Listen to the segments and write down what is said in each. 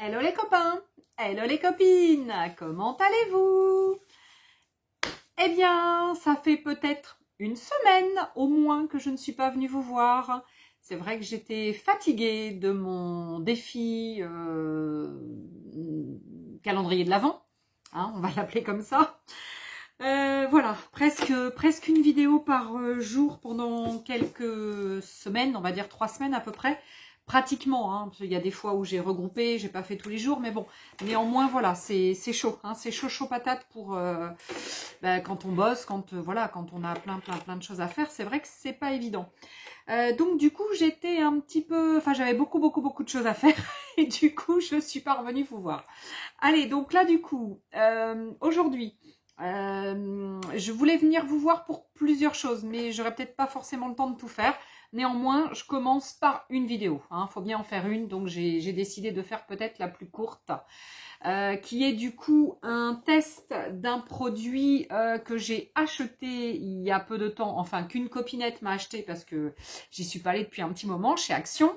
Hello les copains, hello les copines, comment allez-vous? Eh bien, ça fait peut-être une semaine au moins que je ne suis pas venue vous voir. C'est vrai que j'étais fatiguée de mon défi calendrier de l'Avent, hein, on va l'appeler comme ça. Voilà, presque une vidéo par jour pendant quelques semaines, on va dire 3 semaines à peu près. Pratiquement, hein, parce qu'il y a des fois où j'ai regroupé, j'ai pas fait tous les jours, mais bon, néanmoins, voilà, c'est chaud, hein, c'est chaud patate pour quand on bosse, voilà, quand on a plein de choses à faire, c'est vrai que c'est pas évident. Donc du coup, j'étais un petit peu, enfin, j'avais beaucoup de choses à faire, et du coup, je suis pas revenue vous voir. Allez, donc là, du coup, aujourd'hui, je voulais venir vous voir pour plusieurs choses, mais j'aurais peut-être pas forcément le temps de tout faire. Néanmoins, je commence par une vidéo. Faut bien en faire une, donc j'ai décidé de faire peut-être la plus courte, qui est du coup un test d'un produit que j'ai acheté il y a peu de temps, enfin qu'une copinette m'a acheté parce que j'y suis pas allée depuis un petit moment, chez Action.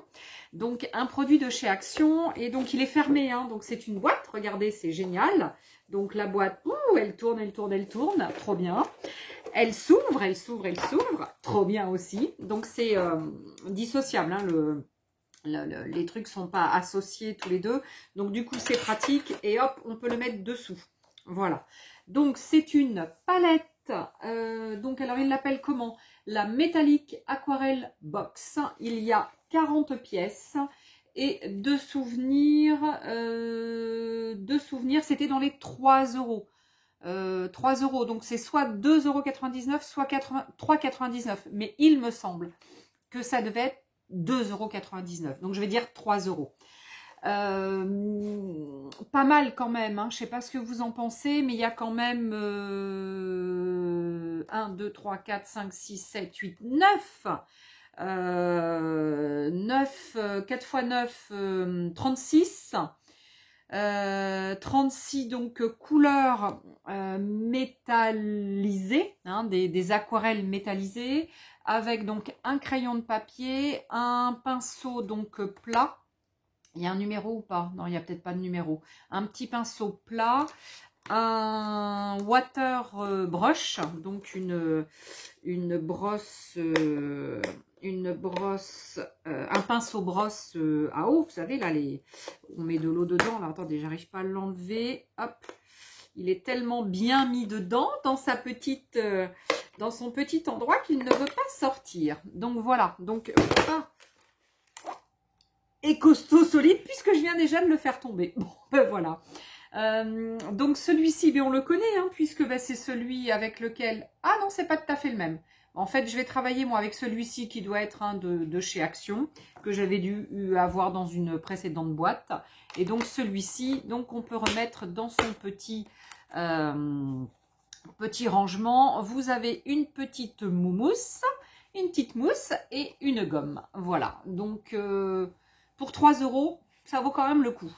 Donc un produit de chez Action, et donc il est fermé, hein, donc c'est une boîte, regardez, c'est génial. Donc la boîte, elle tourne, trop bien. Elle s'ouvre, trop bien aussi. Donc c'est dissociable, hein, les trucs sont pas associés tous les deux. Donc du coup c'est pratique et hop, on peut le mettre dessous. Voilà. Donc c'est une palette. Donc alors il l'appelle comment? La Metallic Aquarelle Box. Il y a 40 pièces. Et de souvenirs, c'était dans les 3 euros. 3 euros, donc c'est soit 2,99 €, soit 3,99 €. Mais il me semble que ça devait être 2,99 €. Donc je vais dire 3 euros. Pas mal quand même, hein. Je ne sais pas ce que vous en pensez, mais il y a quand même 1, 2, 3, 4, 5, 6, 7, 8, 9. 9, 4 x 9, 36. 36 donc couleurs métallisées, hein, des aquarelles métallisées, avec donc un crayon de papier, un pinceau donc plat. Il y a un numéro ou pas? Non, il n'y a peut-être pas de numéro. Un petit pinceau plat, un water brush, donc une brosse, un pinceau brosse à eau, vous savez, là, on met de l'eau dedans. Là, attendez, j'arrive pas à l'enlever. Hop, il est tellement bien mis dedans dans sa petite, dans son petit endroit qu'il ne veut pas sortir. Donc voilà, donc et costaud, solide, puisque je viens déjà de le faire tomber. Bon, ben voilà. Donc celui-ci, on le connaît, hein, puisque c'est celui avec lequel... Ah non, c'est pas tout à fait le même. En fait, je vais travailler moi avec celui-ci qui doit être un de chez Action, que j'avais dû avoir dans une précédente boîte. Et donc celui-ci, donc on peut remettre dans son petit rangement. Vous avez une petite mousse et une gomme. Voilà, donc pour 3 euros, ça vaut quand même le coup.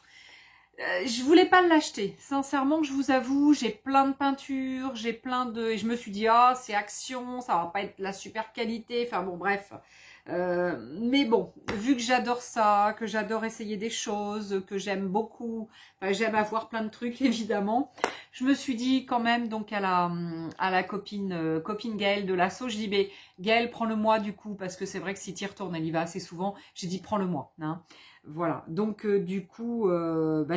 Je voulais pas l'acheter, sincèrement, je vous avoue, j'ai plein de peintures, et je me suis dit, ah, c'est Action, ça va pas être la super qualité, enfin bon, bref. Mais bon, vu que j'adore ça, que j'adore essayer des choses, que j'aime beaucoup, j'aime avoir plein de trucs, évidemment, je me suis dit quand même, donc à la copine Gaëlle de l'assaut, je dis, mais Gaëlle, prends-le-moi du coup, parce que c'est vrai que si tu y retournes, elle y va assez souvent, j'ai dit, prends-le-moi, hein. Voilà, donc du coup,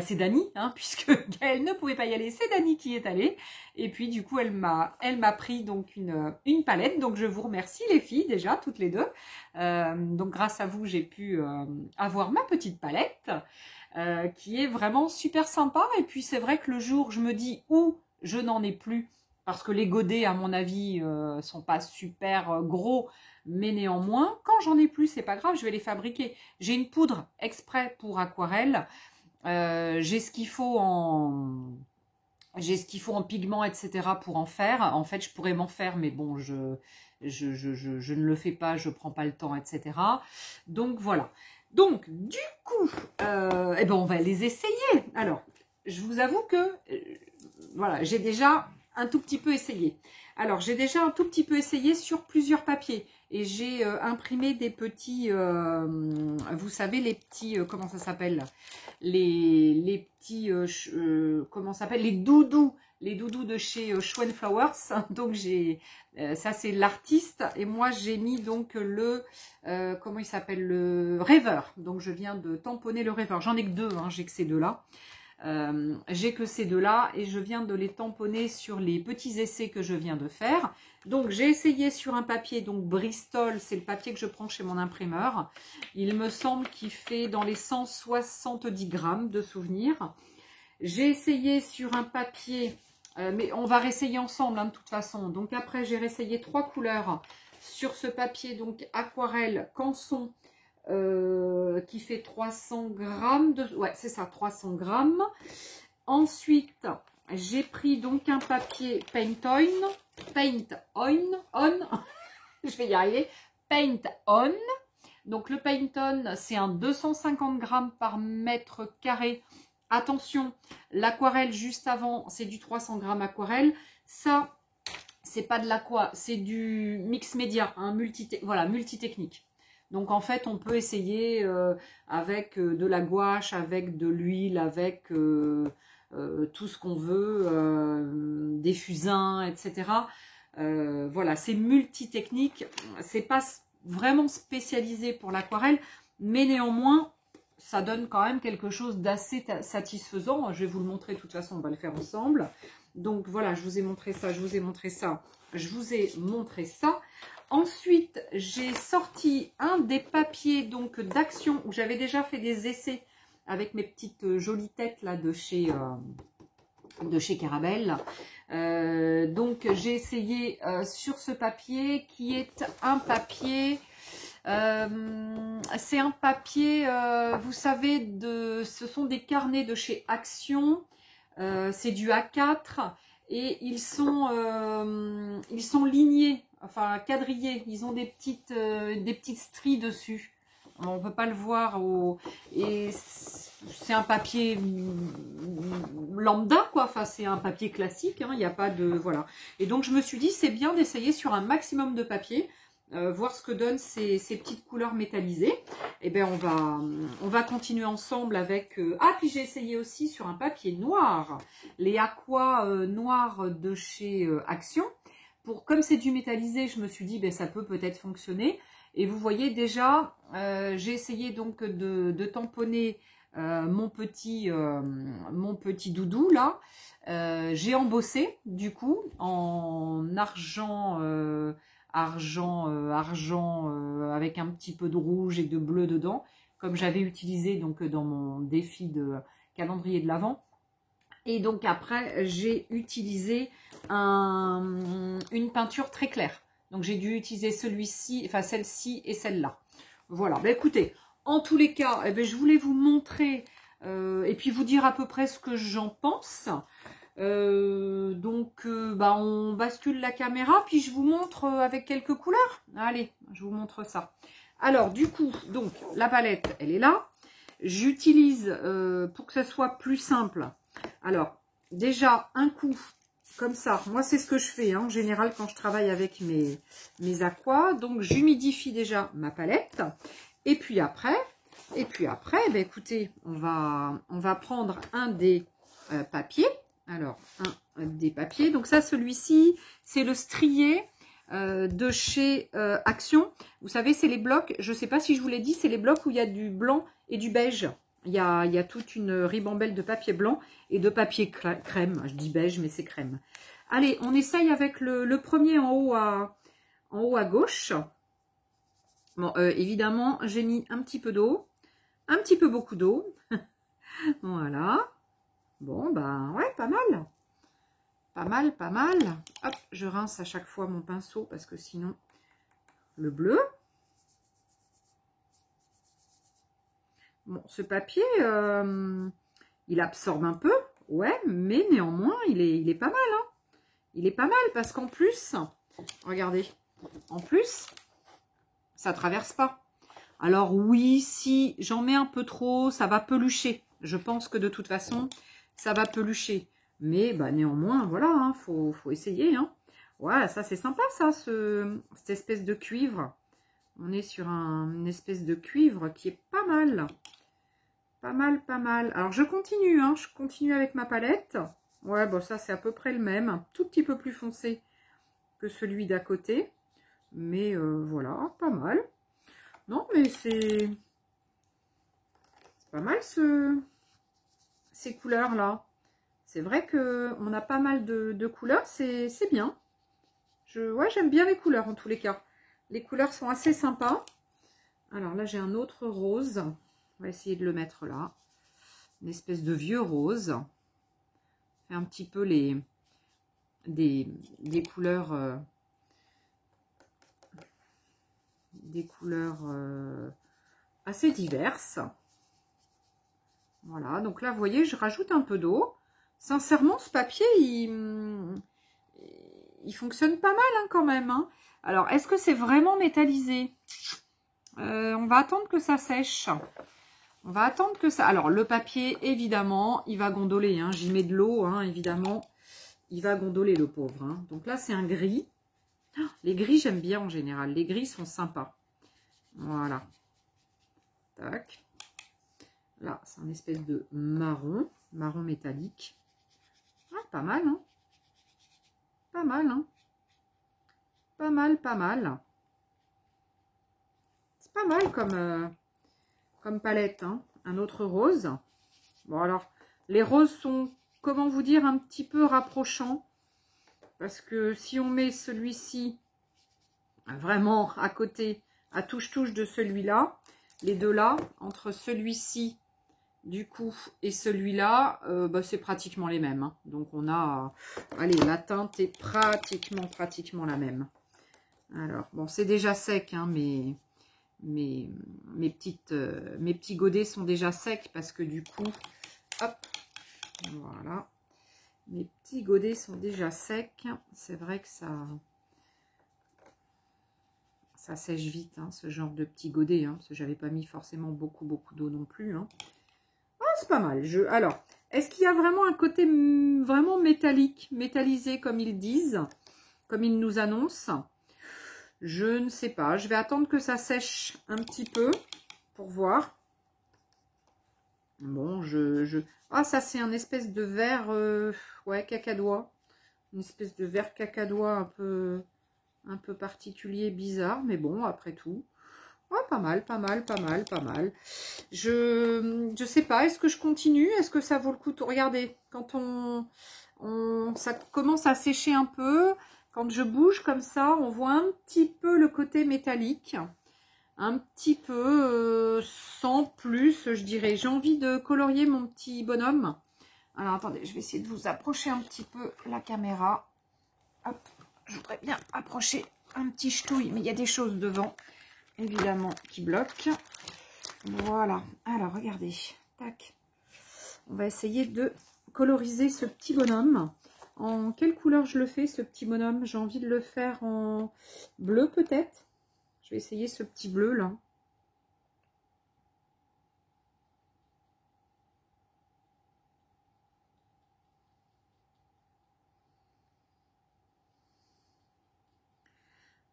c'est Dani, hein, puisque Gaëlle ne pouvait pas y aller, c'est Dani qui est allée. Et puis du coup, elle m'a pris donc une palette, donc je vous remercie les filles déjà, toutes les deux. Donc grâce à vous, j'ai pu avoir ma petite palette, qui est vraiment super sympa. Et puis c'est vrai que le jour, je me dis où je n'en ai plus, parce que les godets, à mon avis, sont pas super gros, mais néanmoins, quand j'en ai plus, c'est pas grave, je vais les fabriquer. J'ai une poudre exprès pour aquarelle. J'ai ce qu'il faut en pigment, etc. pour en faire. En fait, je pourrais m'en faire, mais bon, je ne le fais pas, je prends pas le temps, etc. Donc voilà. Donc du coup, on va les essayer. Alors, je vous avoue que voilà, j'ai déjà un tout petit peu essayé. Alors, j'ai déjà un tout petit peu essayé sur plusieurs papiers. Et j'ai imprimé des petits, vous savez, les petits, comment ça s'appelle? Les petits, comment ça s'appelle? Les doudous de chez Schwen Flowers. Donc, ça c'est l'artiste. Et moi, j'ai mis donc le, comment il s'appelle? Le rêveur. Donc, je viens de tamponner le rêveur. J'en ai que deux, hein, j'ai que ces deux-là. J'ai que ces deux-là et je viens de les tamponner sur les petits essais que je viens de faire. Donc, j'ai essayé sur un papier, donc Bristol, c'est le papier que je prends chez mon imprimeur. Il me semble qu'il fait dans les 170 grammes de souvenirs. J'ai essayé sur un papier, mais on va réessayer ensemble hein, de toute façon. Donc, après, j'ai réessayé 3 couleurs sur ce papier, donc aquarelle Canson, qui fait 300 grammes de... Ouais, c'est ça, 300 grammes. Ensuite, j'ai pris donc un papier Paint On, je vais y arriver, Paint On. Donc, le Paint On, c'est un 250 grammes par mètre carré. Attention, l'aquarelle juste avant, c'est du 300 grammes aquarelle. Ça, c'est pas de l'aqua, c'est du mix média, hein, multitechnique. Donc, en fait, on peut essayer avec de la gouache, avec de l'huile, avec tout ce qu'on veut, des fusains, etc. Voilà, c'est multitechnique. C'est pas vraiment spécialisé pour l'aquarelle, mais néanmoins, ça donne quand même quelque chose d'assez satisfaisant. Je vais vous le montrer, de toute façon, on va le faire ensemble. Donc, voilà, je vous ai montré ça, je vous ai montré ça, je vous ai montré ça. Ensuite, j'ai sorti un des papiers donc d'Action où j'avais déjà fait des essais avec mes petites jolies têtes là de chez Caramel. Donc, j'ai essayé sur ce papier qui est un papier... c'est un papier, vous savez, ce sont des carnets de chez Action. C'est du A4 et ils sont lignés. Enfin, quadrillés, ils ont des petites stries dessus. On ne peut pas le voir. Et c'est un papier lambda, quoi. Enfin, c'est un papier classique. Hein. Il n'y a pas de... Voilà. Et donc, je me suis dit, c'est bien d'essayer sur un maximum de papier. Voir ce que donnent ces petites couleurs métallisées. Et bien, on va continuer ensemble avec... Ah, puis j'ai essayé aussi sur un papier noir. Les aquas noirs de chez Action. Comme c'est du métallisé, je me suis dit, ben, ça peut peut-être fonctionner. Et vous voyez déjà, j'ai essayé donc de tamponner mon petit doudou là. J'ai embossé du coup en argent, avec un petit peu de rouge et de bleu dedans, comme j'avais utilisé donc dans mon défi de calendrier de l'Avent. Et donc après, j'ai utilisé une peinture très claire. Donc j'ai dû utiliser celui-ci, enfin celle-ci et celle-là. Voilà, bah, écoutez, en tous les cas, eh bien, je voulais vous montrer et puis vous dire à peu près ce que j'en pense. Bah, on bascule la caméra, puis je vous montre avec quelques couleurs. Allez, je vous montre ça. Alors du coup, donc la palette, elle est là. J'utilise, pour que ce soit plus simple, alors déjà un coup comme ça, moi c'est ce que je fais hein, en général quand je travaille avec mes aquas. Donc j'humidifie déjà ma palette et puis après ben, écoutez, on va prendre un des papiers. Alors un des papiers, donc ça, celui-ci c'est le strié de chez Action. Vous savez, c'est les blocs, je ne sais pas si je vous l'ai dit, c'est les blocs où il y a du blanc et du beige. Il y a toute une ribambelle de papier blanc et de papier crème. Je dis beige, mais c'est crème. Allez, on essaye avec le premier en haut à gauche. Bon, évidemment, j'ai mis un petit peu d'eau. Un petit peu beaucoup d'eau. Voilà. Bon, ben, ouais, pas mal. Pas mal, pas mal. Hop, je rince à chaque fois mon pinceau parce que sinon, le bleu. Bon, ce papier, il absorbe un peu, ouais, mais néanmoins, il est pas mal. Hein. Il est pas mal parce qu'en plus, regardez, en plus, ça traverse pas. Alors oui, si j'en mets un peu trop, ça va pelucher. Je pense que de toute façon, ça va pelucher. Mais bah, néanmoins, voilà, hein, faut essayer. Hein. Ouais, ça c'est sympa ça, cette espèce de cuivre. On est sur une espèce de cuivre qui est pas mal. Pas mal, pas mal. Alors je continue, hein, je continue avec ma palette. Ouais, bon ça c'est à peu près le même. Un tout petit peu plus foncé que celui d'à côté. Mais voilà, pas mal. Non, mais c'est pas mal ces couleurs-là. C'est vrai qu'on a pas mal de couleurs, c'est bien. Ouais, j'aime bien les couleurs en tous les cas. Les couleurs sont assez sympas. Alors là, j'ai un autre rose. On va essayer de le mettre là. Une espèce de vieux rose. Fait un petit peu des couleurs... assez diverses. Voilà, donc là, vous voyez, je rajoute un peu d'eau. Sincèrement, ce papier, il fonctionne pas mal hein, quand même. Hein. Alors, est-ce que c'est vraiment métallisé? On va attendre que ça sèche. On va attendre que ça... Alors, le papier, évidemment, il va gondoler. Hein. J'y mets de l'eau, hein, évidemment. Il va gondoler, le pauvre. Hein. Donc là, c'est un gris. Les gris, j'aime bien en général. Les gris sont sympas. Voilà. Tac. Là, c'est un espèce de marron. Marron métallique. Ah, pas mal, hein. Pas mal, hein. Pas mal, pas mal. C'est pas mal comme palette, hein. Un autre rose. Bon, alors, les roses sont, comment vous dire, un petit peu rapprochants. Parce que si on met celui-ci vraiment à côté, à touche-touche de celui-là, les deux là, entre celui-ci, du coup, et celui-là, bah, c'est pratiquement les mêmes. Hein. Donc, on a... allez, la teinte est pratiquement la même. Alors, bon, c'est déjà sec, hein, mes petits godets sont déjà secs parce que du coup, hop, voilà. Mes petits godets sont déjà secs. C'est vrai que ça sèche vite, hein, ce genre de petits godets, hein, parce que j'avais pas mis forcément beaucoup d'eau non plus. Hein. Ah, c'est pas mal. Alors, est-ce qu'il y a vraiment un côté vraiment métallique, métallisé comme ils disent, comme ils nous annoncent? Je ne sais pas. Je vais attendre que ça sèche un petit peu pour voir. Bon, Ah, ça, c'est un espèce de vert, ouais, cacadois. Une espèce de vert cacadois un peu particulier, bizarre. Mais bon, après tout. Oh, pas mal, pas mal, pas mal, pas mal. Je sais pas, est-ce que je continue? Est-ce que ça vaut le coup? Regardez, quand ça commence à sécher un peu, quand je bouge comme ça, on voit un petit peu le côté métallique. Un petit peu, sans plus, je dirais. J'ai envie de colorier mon petit bonhomme. Alors, attendez, je vais essayer de vous approcher un petit peu la caméra. Hop, je voudrais bien approcher un petit ch'touille, mais il y a des choses devant, évidemment, qui bloquent. Voilà. Alors, regardez. Tac. On va essayer de coloriser ce petit bonhomme. En quelle couleur je le fais, ce petit bonhomme? J'ai envie de le faire en bleu, peut-être. Je vais essayer ce petit bleu, là.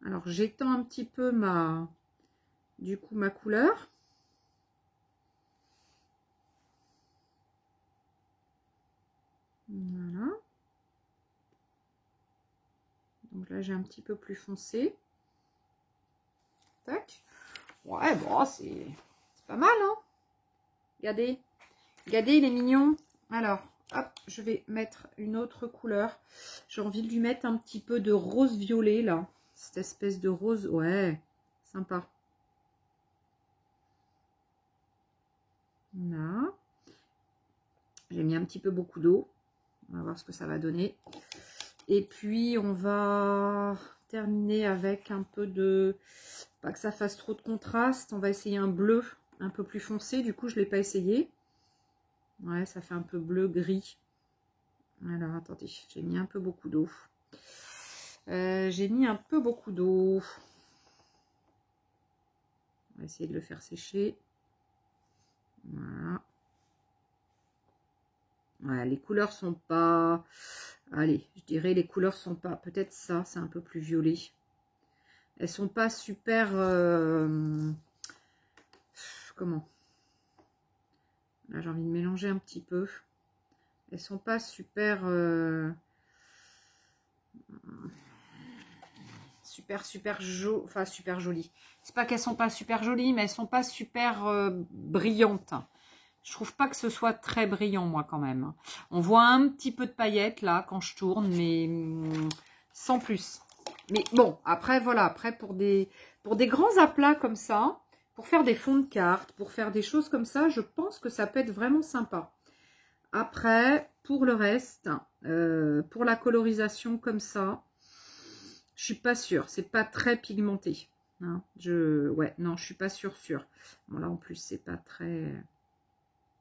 Alors, j'étends un petit peu ma couleur. Voilà. Donc là, j'ai un petit peu plus foncé. Tac. Ouais, bon, c'est pas mal, hein. Regardez. Regardez, il est mignon. Alors, hop, je vais mettre une autre couleur. J'ai envie de lui mettre un petit peu de rose violet, là. Cette espèce de rose, ouais, sympa. Là. J'ai mis un petit peu beaucoup d'eau. On va voir ce que ça va donner. Et puis, on va terminer avec un peu de... Pas que ça fasse trop de contraste. On va essayer un bleu un peu plus foncé. Du coup, je ne l'ai pas essayé. Ouais, ça fait un peu bleu-gris. Alors, attendez. J'ai mis un peu beaucoup d'eau. J'ai mis un peu beaucoup d'eau. On va essayer de le faire sécher. Voilà. Ouais, les couleurs sont pas... Allez, je dirais les couleurs sont pas... Peut-être ça, c'est un peu plus violet. Elles sont pas super... Comment? Là, j'ai envie de mélanger un petit peu. Elles sont pas super... Enfin, super jolies. C'est pas qu'elles sont pas super jolies, mais elles sont pas super brillantes. Je trouve pas que ce soit très brillant, moi, quand même. On voit un petit peu de paillettes, là, quand je tourne, mais sans plus. Mais bon, après, voilà. Après, pour des grands aplats comme ça, pour faire des fonds de cartes, pour faire des choses comme ça, je pense que ça peut être vraiment sympa. Après, pour le reste, pour la colorisation comme ça, je suis pas sûre. C'est pas très pigmenté. Hein. Ouais, non, je suis pas sûre. Bon, là, en plus, c'est pas très...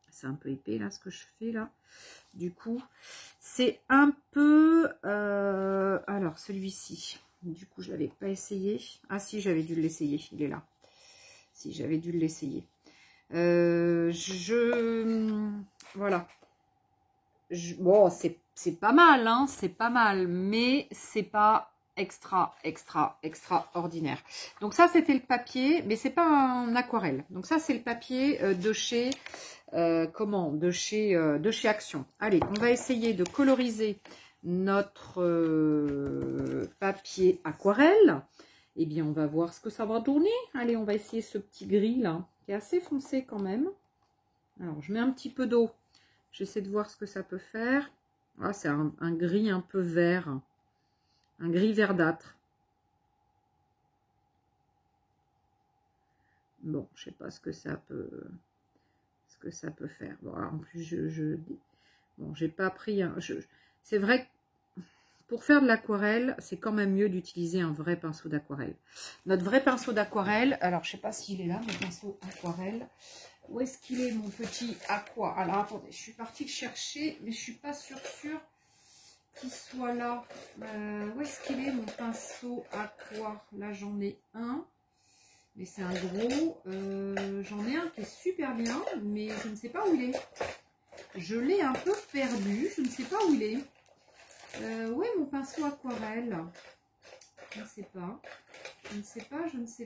C'est un peu épais, là, ce que je fais, là. Du coup, c'est un peu... Alors, celui-ci. Du coup, je l'avais pas essayé. Ah, si, j'avais dû l'essayer. Il est là. Si, j'avais dû l'essayer. Voilà. Bon, c'est pas mal, hein. C'est pas mal. Mais c'est pas extraordinaire. Donc ça, c'était le papier. Mais c'est pas un aquarelle. Donc ça, c'est le papier de chez... de chez Action. Allez, on va essayer de coloriser notre papier aquarelle. Eh bien, on va voir ce que ça va donner. Allez, on va essayer ce petit gris là, qui est assez foncé quand même. Alors, je mets un petit peu d'eau. J'essaie de voir ce que ça peut faire. Ah, c'est un gris un peu vert. Un gris verdâtre. Bon, je sais pas ce que ça peut... faire. Bon, alors, en plus, bon, j'ai pas pris un... C'est vrai que pour faire de l'aquarelle, c'est quand même mieux d'utiliser un vrai pinceau d'aquarelle. Notre vrai pinceau d'aquarelle, alors je sais pas s'il est là, mon pinceau aquarelle. Où est-ce qu'il est, mon petit aqua? Alors attendez, je suis partie le chercher, mais je suis pas sûre qu'il soit là. Où est-ce qu'il est, mon pinceau aqua? Là, j'en ai un. Mais c'est un gros. J'en ai un qui est super bien, mais je ne sais pas où il est. Je l'ai un peu perdu. Je ne sais pas où il est. Où est mon pinceau aquarelle? Je ne sais pas. Je ne sais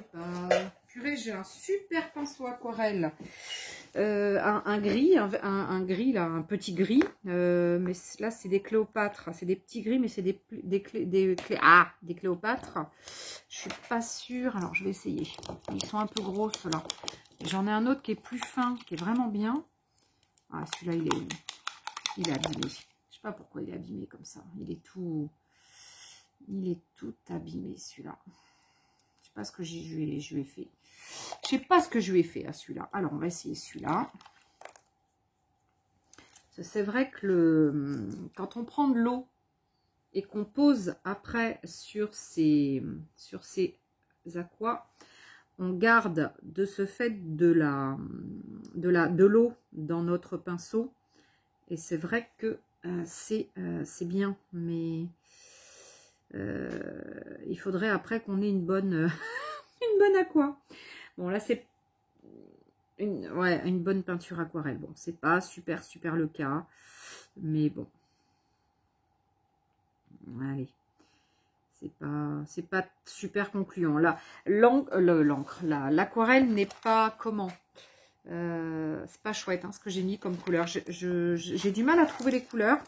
pas. Purée, j'ai un super pinceau aquarelle. Un gris, un gris, là, un petit gris. Mais là, c'est des Cléopâtres. C'est des petits gris, mais c'est des Cléopâtres. Je suis pas sûre. Alors, je vais essayer. Ils sont un peu gros, ceux-là. J'en ai un autre qui est plus fin, qui est vraiment bien. Ah, celui-là, il est abîmé. Je sais pas pourquoi il est abîmé comme ça. Il est tout abîmé, celui-là. Je sais pas ce que je lui ai fait. Je sais pas ce que je lui ai fait à celui-là. Alors, on va essayer celui-là. C'est vrai que quand on prend de l'eau et qu'on pose après sur ces aquas, on garde de ce fait de l'eau dans notre pinceau. Et c'est vrai que c'est bien, mais il faudrait après qu'on ait une bonne une bonne aqua. Bon, là, c'est une bonne peinture aquarelle. Bon, c'est pas super le cas, mais bon. Allez. C'est pas super concluant. Là, l'aquarelle n'est pas comment. C'est pas chouette hein, ce que j'ai mis comme couleur. J'ai du mal à trouver les couleurs.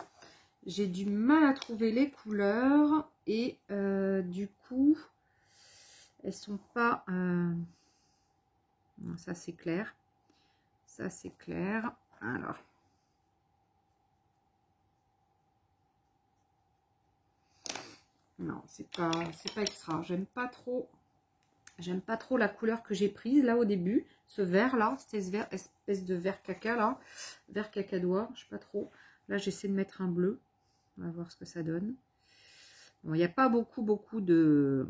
Et du coup, elles sont pas... Non, ça c'est clair. Ça c'est clair. Alors. Non, c'est pas extra. J'aime pas trop la couleur que j'ai prise là au début. Ce vert là, cette espèce de vert caca là. Vert cacadois, je sais pas trop. Là, j'essaie de mettre un bleu. On va voir ce que ça donne. Bon, il n'y a pas beaucoup de...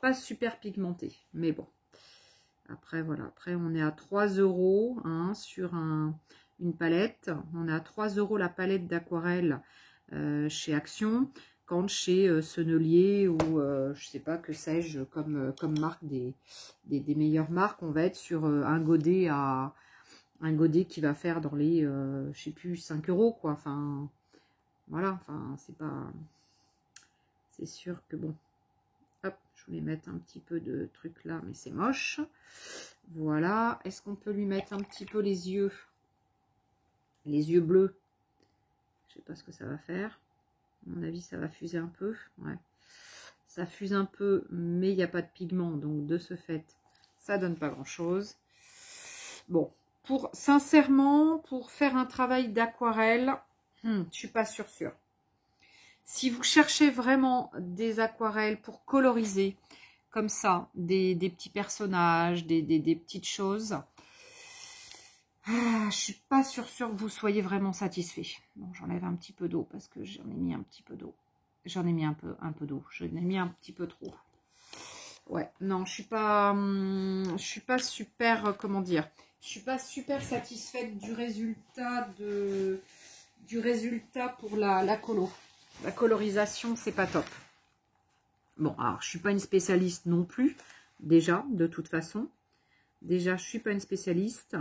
Pas super pigmenté, mais bon. Après, voilà. Après, on est à 3 € hein, sur une palette. On est à 3 € la palette d'aquarelle chez Action. Quand chez Sennelier ou je sais pas que sais-je comme marque des meilleures marques, on va être sur un godet à un godet qui va faire dans les, je sais plus, 5 € quoi. Enfin, voilà, enfin, c'est pas... C'est sûr que bon... Hop, je voulais mettre un petit peu de truc là, mais c'est moche. Voilà. Est-ce qu'on peut lui mettre un petit peu les yeux? Les yeux bleus. Je sais pas ce que ça va faire. À mon avis, ça va fuser un peu. Ouais. Ça fuse un peu, mais il n'y a pas de pigment. Donc, de ce fait, ça donne pas grand-chose. Bon. Sincèrement, pour faire un travail d'aquarelle, je suis pas sûre. Si vous cherchez vraiment des aquarelles pour coloriser, comme ça, des petits personnages, des petites choses, je suis pas sûre que vous soyez vraiment satisfait. Bon, j'enlève un petit peu d'eau parce que j'en ai mis un petit peu d'eau. J'en ai mis un peu d'eau. J'en ai mis un petit peu trop. Ouais, non, je suis pas super, comment dire, je suis pas super satisfaite du résultat pour la colo. La colorisation, c'est pas top. Bon, alors, je suis pas une spécialiste non plus, déjà, de toute façon. Déjà, je suis pas une spécialiste.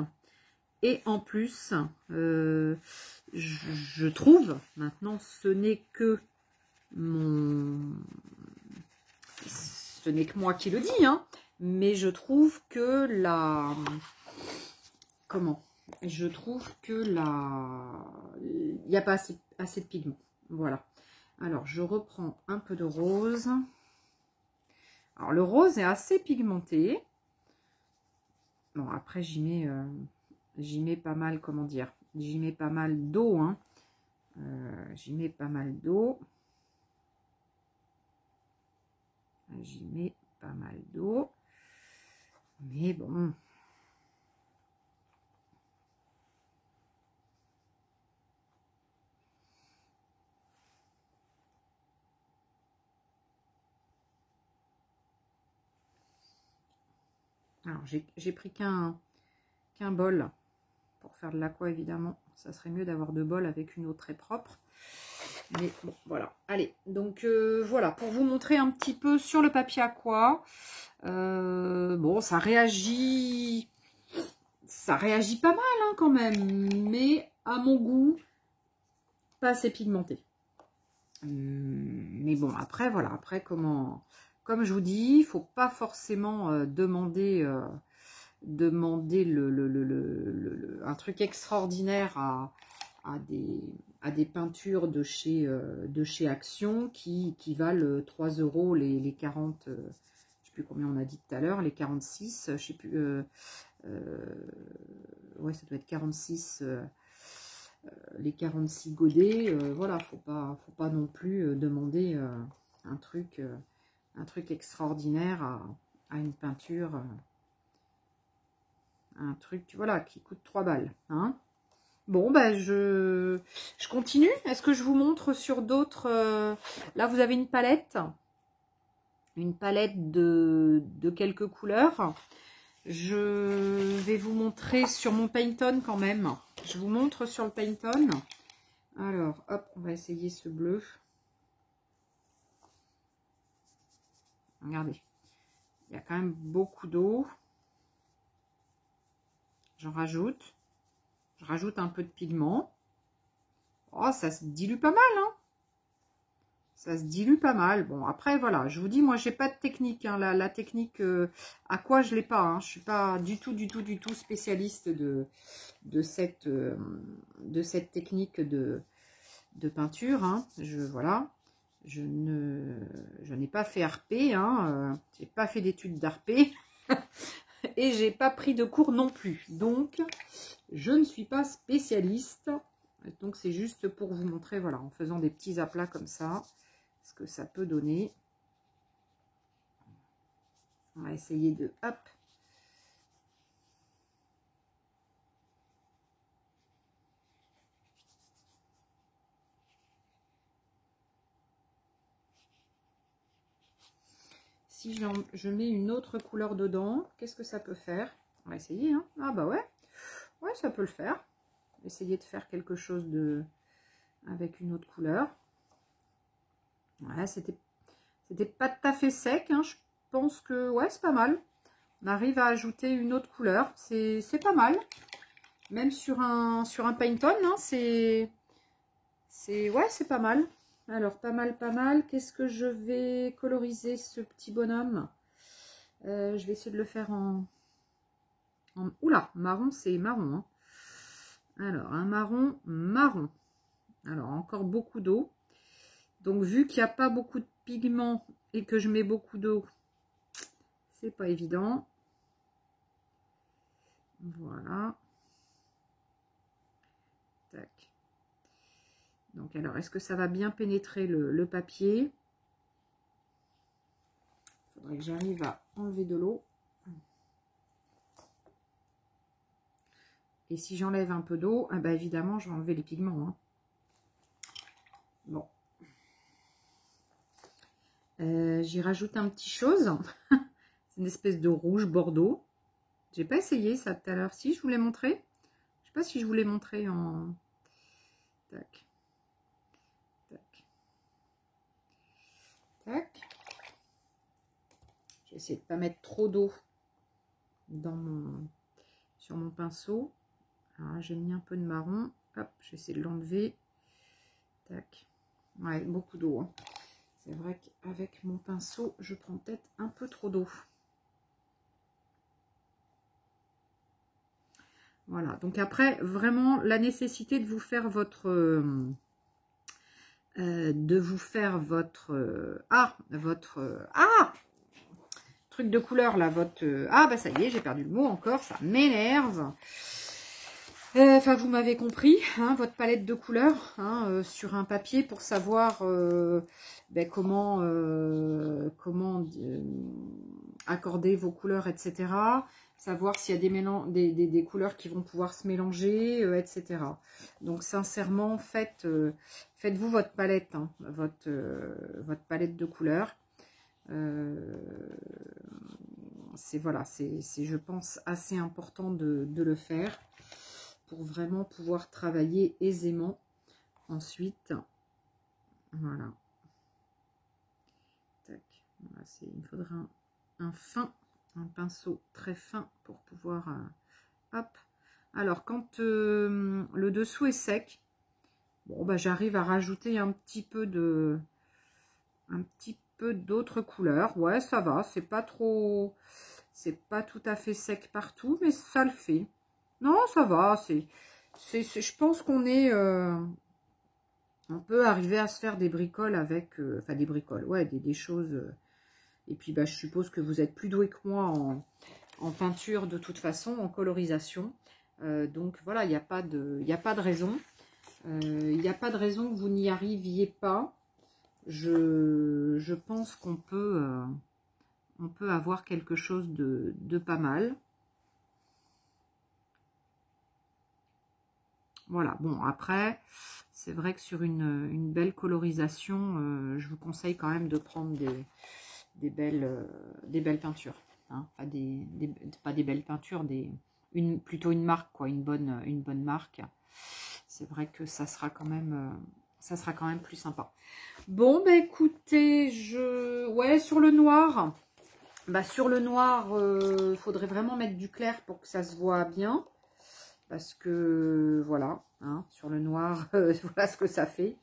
Et en plus, je trouve, maintenant, ce n'est que moi qui le dis, hein, mais je trouve que il n'y a pas assez de pigments. Voilà. Alors, je reprends un peu de rose. Alors, le rose est assez pigmenté. Bon, après, j'y mets pas mal, comment dire, j'y mets pas mal d'eau, hein. J'y mets pas mal d'eau. J'y mets pas mal d'eau. Mais bon. Alors, j'ai pris qu'un bol pour faire de l'aqua, évidemment. Ça serait mieux d'avoir 2 bols avec une eau très propre. Mais bon, voilà. Allez, donc voilà, pour vous montrer un petit peu sur le papier aqua. Bon, ça réagit pas mal, hein, quand même. Mais à mon goût, pas assez pigmenté. Mais bon, après, voilà. Après, comme je vous dis, il ne faut pas forcément demander un truc extraordinaire à des peintures de chez Action qui valent 3 € les 40, je ne sais plus combien on a dit tout à l'heure, les 46, je sais plus, ouais, ça doit être 46, les 46 godets, voilà, faut pas non plus demander un truc extraordinaire à une peinture, un truc, voilà, qui coûte 3 balles, hein. Bon, ben je continue. Est-ce que je vous montre sur d'autres, là, vous avez une palette de quelques couleurs. Je vais vous montrer sur mon Pantone quand même. Je vous montre sur le Pantone. Alors, hop, on va essayer ce bleu. Regardez, il y a quand même beaucoup d'eau. J'en rajoute. Je rajoute un peu de pigment. Oh, ça se dilue pas mal, hein. Ça se dilue pas mal. Bon, après, voilà, je vous dis, moi, j'ai pas de technique, hein. La technique, à quoi je l'ai pas, hein. Je suis pas du tout spécialiste de cette technique de peinture, hein. Voilà. Je n'ai pas fait RP, hein. J'ai pas fait d'études d'RP. Et j'ai pas pris de cours non plus. Donc, je ne suis pas spécialiste. Donc, c'est juste pour vous montrer, voilà, en faisant des petits aplats comme ça, ce que ça peut donner. On va essayer de... Hop. Si je mets une autre couleur dedans, qu'est-ce que ça peut faire? On va essayer, hein. Ah bah ouais. Ouais, ça peut le faire. Essayer de faire quelque chose avec une autre couleur. Ouais, c'était pas tout à fait sec, hein. Je pense que ouais, c'est pas mal. On arrive à ajouter une autre couleur, c'est pas mal. Même sur un paint-on, hein, c'est pas mal. Alors, pas mal, pas mal. Qu'est-ce que je vais coloriser ce petit bonhomme? Je vais essayer de le faire oula, marron, c'est marron. Hein. Alors, un marron, marron. Alors, encore beaucoup d'eau. Donc, vu qu'il n'y a pas beaucoup de pigments et que je mets beaucoup d'eau, c'est pas évident. Voilà. Tac. Donc, alors, est-ce que ça va bien pénétrer le papier? Il faudrait que j'arrive à enlever de l'eau. Et si j'enlève un peu d'eau, eh ben, évidemment, je vais enlever les pigments. Hein. Bon. J'y rajoute un petit chose. C'est une espèce de rouge bordeaux. J'ai pas essayé ça tout à l'heure. Si, je vous l'ai montré. Je sais pas si je vous l'ai montré en... Tac. Tac. Tac. Je vais essayer de ne pas mettre trop d'eau sur mon pinceau. Alors là, j'ai mis un peu de marron. Hop, je vais essayer de l'enlever. Tac. Ouais, beaucoup d'eau. Hein. C'est vrai qu'avec mon pinceau, je prends peut-être un peu trop d'eau. Voilà. Donc après, vraiment, la nécessité de vous faire votre... truc de couleur là, ah bah ça y est, j'ai perdu le mot encore, ça m'énerve. Enfin, vous m'avez compris, hein, votre palette de couleurs hein, sur un papier pour savoir ben, comment accorder vos couleurs, etc. Savoir s'il y a des couleurs qui vont pouvoir se mélanger, etc. Donc, sincèrement, faites-vous votre palette, hein, votre palette de couleurs. C'est, voilà, c'est, je pense, assez important de le faire pour vraiment pouvoir travailler aisément ensuite. Voilà. Tac. Voilà, il me faudra un pinceau très fin pour pouvoir... hop. Alors, quand le dessous est sec, bon, bah, j'arrive à rajouter un petit peu d'autres couleurs. Ouais, ça va. C'est pas trop... C'est pas tout à fait sec partout, mais ça le fait. Non, ça va. Je pense qu'on est... on peut arriver à se faire des bricoles avec... enfin, des bricoles, ouais, des choses... et puis, bah, je suppose que vous êtes plus doué que moi en peinture de toute façon, en colorisation. Donc, voilà, il n'y a pas de raison. Il n'y a pas de raison que vous n'y arriviez pas. Je pense qu'on peut... on peut avoir quelque chose de pas mal. Voilà, bon, après, c'est vrai que sur une belle colorisation, je vous conseille quand même de prendre des belles peintures. Hein. Pas des belles peintures, plutôt une marque, quoi, une bonne marque. C'est vrai que ça sera quand même plus sympa. Bon, bah écoutez, ouais, sur le noir... Bah, sur le noir, faudrait vraiment mettre du clair pour que ça se voit bien. Parce que, voilà, hein, sur le noir, voilà ce que ça fait.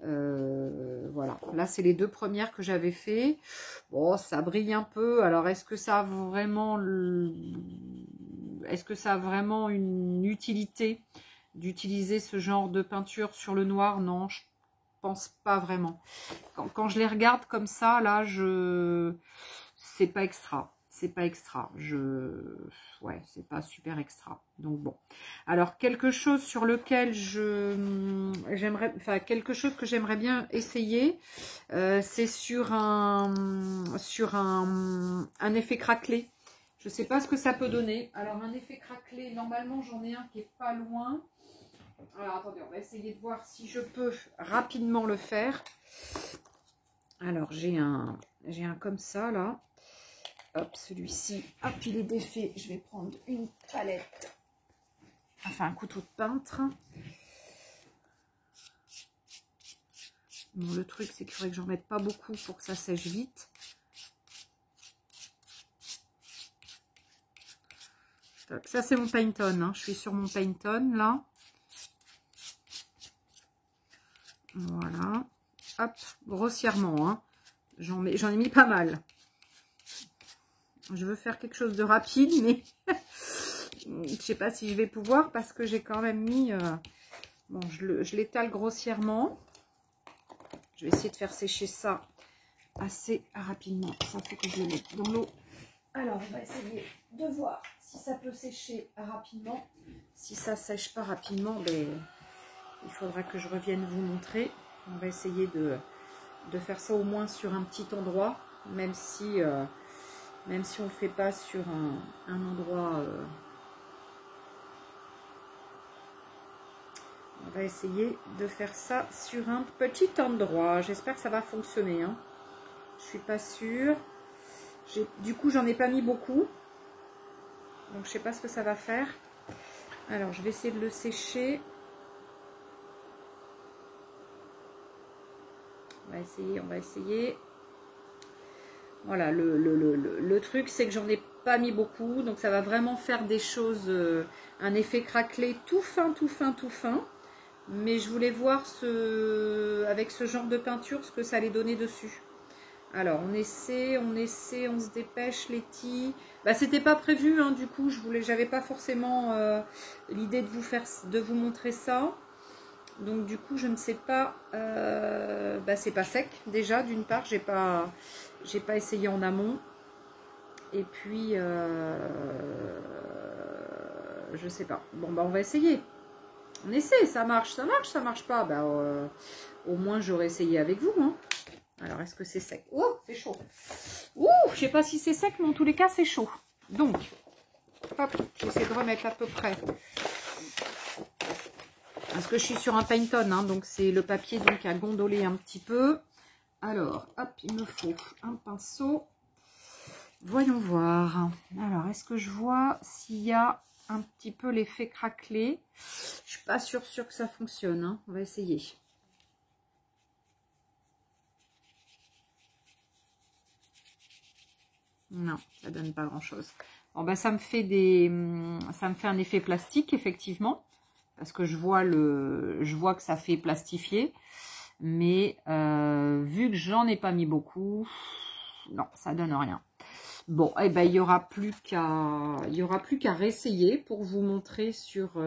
Voilà, là, c'est les deux premières que j'avais fait. Bon, ça brille un peu. Alors, est-ce que ça a vraiment une utilité d'utiliser ce genre de peinture sur le noir? Non, je pense pas vraiment. Quand je les regarde comme ça, là, c'est pas extra. C'est pas extra. Ouais, c'est pas super extra. Donc bon. Alors, quelque chose sur lequel quelque chose que j'aimerais bien essayer, c'est sur un effet craquelé. Je sais pas ce que ça peut donner. Alors, un effet craquelé, normalement, j'en ai un qui est pas loin. Alors, attendez, on va essayer de voir si je peux rapidement le faire. Alors, j'ai un comme ça, là. Hop, celui-ci, hop, il est défait. Je vais prendre une palette, enfin un couteau de peintre. Bon, le truc, c'est qu'il faudrait que j'en mette pas beaucoup pour que ça sèche vite. Ça, c'est mon Painton. Hein. Je suis sur mon Painton, là. Voilà. Hop, grossièrement. Hein. J'en ai mis pas mal. Je veux faire quelque chose de rapide, mais je sais pas si je vais pouvoir parce que j'ai quand même mis... Bon, je l'étale grossièrement. Je vais essayer de faire sécher ça assez rapidement. Ça faut que je le mette dans l'eau. Alors, on va essayer de voir si ça peut sécher rapidement. Si ça sèche pas rapidement, ben, il faudra que je revienne vous montrer. On va essayer de faire ça au moins sur un petit endroit, même si on ne le fait pas sur un endroit... on va essayer de faire ça sur un petit endroit. J'espère que ça va fonctionner. Hein. Je suis pas sûre. Du coup, j'en ai pas mis beaucoup. Donc, je sais pas ce que ça va faire. Alors, je vais essayer de le sécher. On va essayer. Voilà, le truc, c'est que j'en ai pas mis beaucoup. Donc, ça va vraiment faire des choses, un effet craquelé tout fin, tout fin, tout fin. Mais je voulais voir avec ce genre de peinture ce que ça allait donner dessus. Alors, on essaie, on se dépêche, Letty. Bah, c'était pas prévu, hein, du coup, j'avais pas forcément l'idée de vous montrer ça. Donc, du coup, je ne sais pas. Bah, c'est pas sec, déjà, d'une part, j'ai pas essayé en amont. Et puis, je sais pas. Bon, bah, on va essayer. On essaie, ça marche, ça marche pas. Bah, au moins, j'aurais essayé avec vous, hein. Alors, est-ce que c'est sec? Oh, c'est chaud. Ouh, je sais pas si c'est sec, mais en tous les cas, c'est chaud. Donc, hop, j'essaie de remettre à peu près. Parce que je suis sur un Painton, hein, donc c'est le papier donc à gondoler un petit peu. Alors, hop, il me faut un pinceau. Voyons voir. Alors, est-ce que je vois s'il y a un petit peu l'effet craquelé? Je suis pas sûre que ça fonctionne. Hein. On va essayer. Non, ça donne pas grand chose. Bon, ben, ça me fait un effet plastique, effectivement. Parce que je vois que ça fait plastifier. Mais vu que j'en ai pas mis beaucoup, non, ça donne rien. Bon, eh ben, il n'y aura plus qu'à réessayer pour vous montrer sur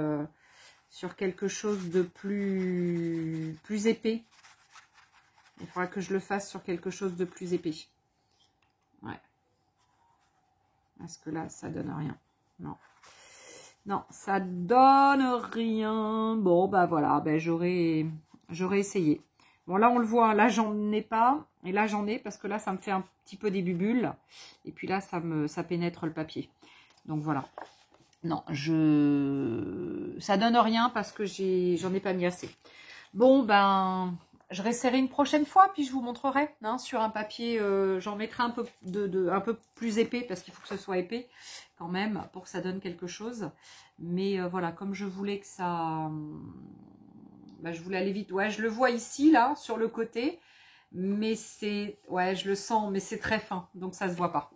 quelque chose de plus épais. Il faudra que je le fasse sur quelque chose de plus épais. Ouais. Parce que là, ça donne rien. Non. Non, ça donne rien. Bon, bah voilà, ben j'aurais essayé. Bon, là, on le voit. Là, j'en ai pas. Et là, j'en ai parce que là, ça me fait un petit peu des bulles. Et puis là, ça pénètre le papier. Donc, voilà. Non, ça donne rien parce que j'en ai pas mis assez. Bon, ben, je réessayerai une prochaine fois, puis je vous montrerai. Hein, sur un papier, j'en mettrai un peu un peu plus épais, parce qu'il faut que ce soit épais quand même, pour que ça donne quelque chose. Mais voilà, comme je voulais que ça... Ben, je voulais aller vite. Ouais, je le vois ici, là, sur le côté. Mais c'est... Ouais, je le sens, mais c'est très fin, donc ça se voit pas.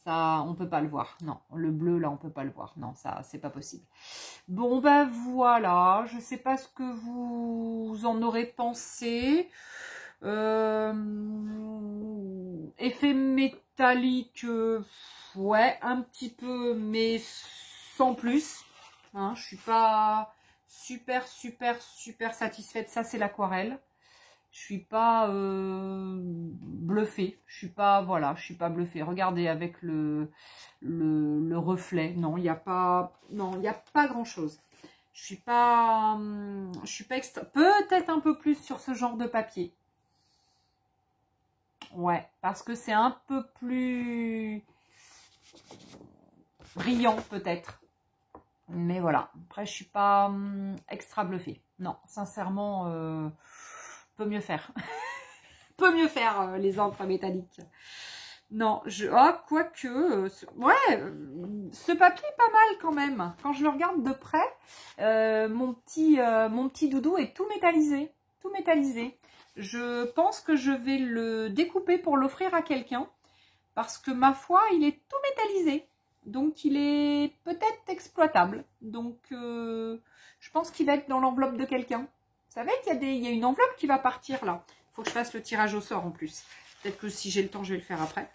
Ça, on peut pas le voir. Non, le bleu, là, on peut pas le voir. Non, ça, c'est pas possible. Bon, ben voilà. Je sais pas ce que vous en aurez pensé. Effet métallique, ouais, un petit peu, mais sans plus. Hein, je suis pas super satisfaite. Ça, c'est l'aquarelle. Je suis pas bluffée. Je suis pas, voilà, je suis pas bluffée. Regardez avec le reflet. Non, il n'y a pas, non, il n'y a pas grand chose. Je suis pas extra. Peut-être un peu plus sur ce genre de papier. Ouais, parce que c'est un peu plus brillant peut-être. Mais voilà. Après, je suis pas extra bluffée. Non, sincèrement, peut mieux faire. Peut mieux faire les encres métalliques. Non, quoique, ouais, ce papier est pas mal quand même. Quand je le regarde de près, mon petit doudou est tout métallisé. Tout métallisé. Je pense que je vais le découper pour l'offrir à quelqu'un. Parce que ma foi, il est tout métallisé. Donc, il est peut-être exploitable. Donc, je pense qu'il va être dans l'enveloppe de quelqu'un. Vous savez qu'il y a une enveloppe qui va partir là. Il faut que je fasse le tirage au sort en plus. Peut-être que si j'ai le temps, je vais le faire après.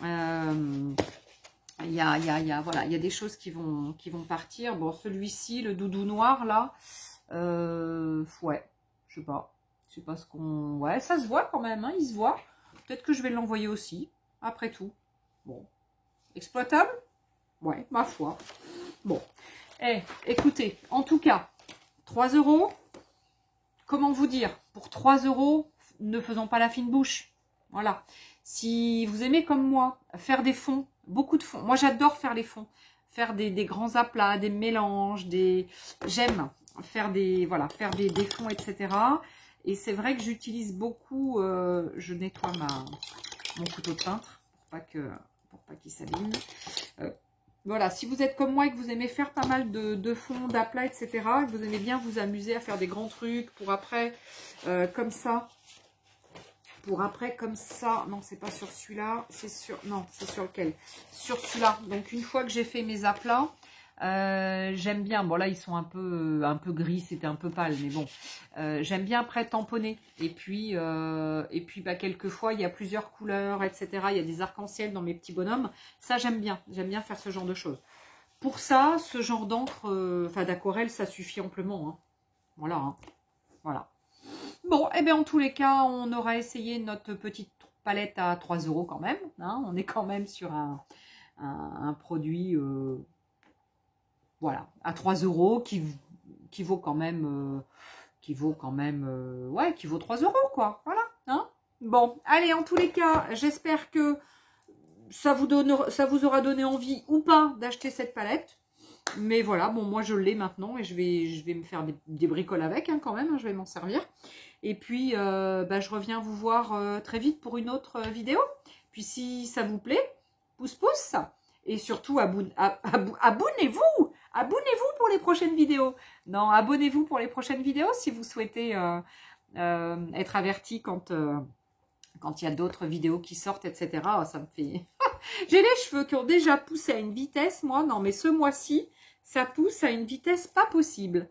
Il y a des choses qui vont partir. Bon, celui-ci, le doudou noir là, ouais, je sais pas ce qu'on... Ouais, ça se voit quand même, hein, il se voit. Peut-être que je vais l'envoyer aussi, après tout. Bon, exploitable? Ouais, ma foi. Bon, écoutez, en tout cas, 3 €, comment vous dire? Pour 3 €, ne faisons pas la fine bouche. Voilà. Si vous aimez comme moi, faire des fonds, beaucoup de fonds. Moi, j'adore faire les fonds. Faire des grands aplats, des mélanges, j'aime faire des fonds, etc. Et c'est vrai que j'utilise beaucoup, je nettoie mon couteau de peintre pour pas qu'il s'abîme. Voilà, si vous êtes comme moi et que vous aimez faire pas mal de fonds, d'aplats, etc., et que vous aimez bien vous amuser à faire des grands trucs pour après, comme ça, non, c'est pas sur celui-là, c'est sur lequel? Sur celui-là. Donc, une fois que j'ai fait mes aplats, j'aime bien, bon là, ils sont un peu gris, c'était un peu pâle, mais bon, j'aime bien après tamponner. Et puis bah, quelquefois, il y a plusieurs couleurs, etc. Il y a des arcs-en-ciel dans mes petits bonhommes. Ça, j'aime bien faire ce genre de choses. Pour ça, ce genre d'encre, d'aquarelle, ça suffit amplement. Hein. Voilà, hein. Voilà. Bon, et bien en tous les cas, on aura essayé notre petite palette à 3 € quand même. Hein. On est quand même sur un produit, voilà, à 3 € qui vaut quand même, ouais, qui vaut 3 € quoi. Voilà. Hein. Bon, allez, en tous les cas, j'espère que ça vous aura donné envie ou pas d'acheter cette palette. Mais voilà, bon, moi je l'ai maintenant et je vais me faire des bricoles avec hein, quand même, hein, je vais m'en servir. Et puis, bah, je reviens vous voir très vite pour une autre vidéo. Puis si ça vous plaît, pouce pouce. Et surtout, abonnez-vous. Abonnez-vous pour les prochaines vidéos. Non, abonnez-vous pour les prochaines vidéos si vous souhaitez être averti quand il y a d'autres vidéos qui sortent, etc. Oh, ça me fait... J'ai les cheveux qui ont déjà poussé à une vitesse, moi. Non, mais ce mois-ci, ça pousse à une vitesse pas possible.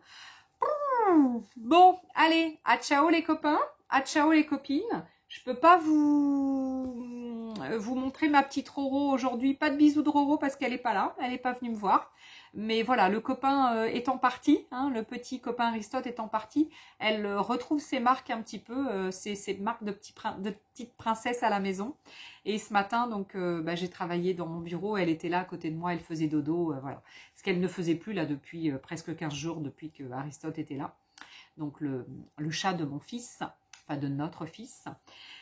Bon, allez, à ciao les copains, à ciao les copines. Je peux pas vous montrer ma petite Roro aujourd'hui. Pas de bisous de Roro parce qu'elle est pas là, elle est pas venue me voir. Mais voilà, le copain étant parti, hein, le petit copain Aristote étant parti, elle retrouve ses marques un petit peu, ses marques de petite princesse à la maison. Et ce matin, donc, bah, j'ai travaillé dans mon bureau, elle était là à côté de moi, elle faisait dodo, voilà. Ce qu'elle ne faisait plus là depuis presque 15 jours, depuis que Aristote était là. Donc le chat de mon fils, enfin de notre fils.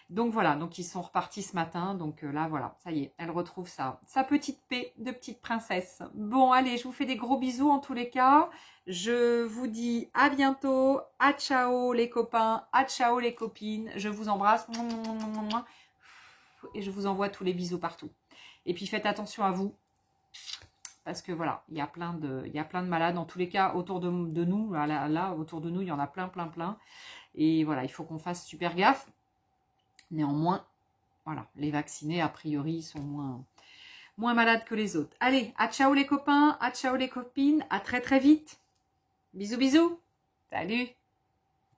Donc voilà, donc ils sont repartis ce matin. Donc là, voilà, ça y est, elle retrouve sa petite paix de petite princesse. Bon, allez, je vous fais des gros bisous en tous les cas. Je vous dis à bientôt. À ciao les copains, à ciao les copines. Je vous embrasse. Et je vous envoie tous les bisous partout. Et puis faites attention à vous. Parce que voilà, il y a plein de malades. En tous les cas, autour de nous, là, autour de nous, il y en a plein. Et voilà, il faut qu'on fasse super gaffe. Néanmoins, voilà, les vaccinés, a priori, sont moins malades que les autres. Allez, à ciao les copains, à ciao les copines, à très vite. Bisous, bisous. Salut.